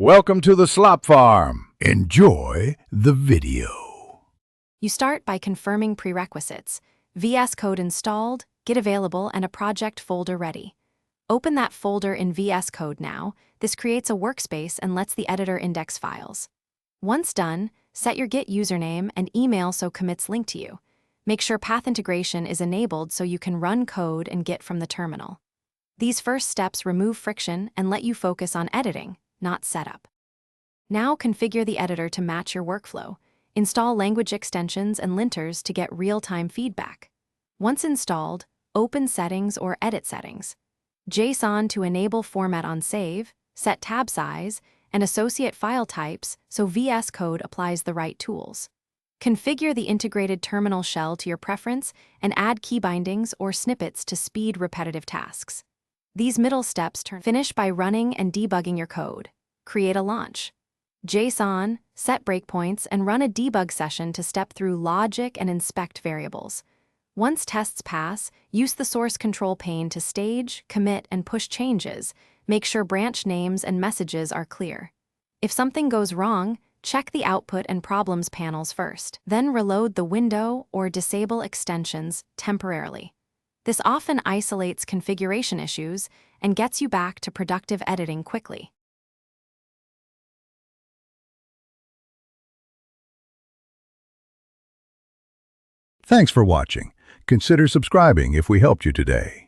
Welcome to the Slop Farm. Enjoy the video. You start by confirming prerequisites. VS Code installed, Git available, and a project folder ready. Open that folder in VS Code now. This creates a workspace and lets the editor index files. Once done, set your Git username and email so commits link to you. Make sure path integration is enabled so you can run code and Git from the terminal. These first steps remove friction and let you focus on editing, not setup. Now configure the editor to match your workflow. Install language extensions and linters to get real-time feedback. Once installed, open Settings or Edit Settings. JSON to enable format on save, set tab size, and associate file types so VS Code applies the right tools. Configure the integrated terminal shell to your preference and add key bindings or snippets to speed repetitive tasks. These middle steps finish by running and debugging your code. Create a launch. JSON, set breakpoints, and run a debug session to step through logic and inspect variables. Once tests pass, use the source control pane to stage, commit, and push changes. Make sure branch names and messages are clear. If something goes wrong, check the output and problems panels first. Then reload the window or disable extensions temporarily. This often isolates configuration issues and gets you back to productive editing quickly. Thanks for watching. Consider subscribing if we helped you today.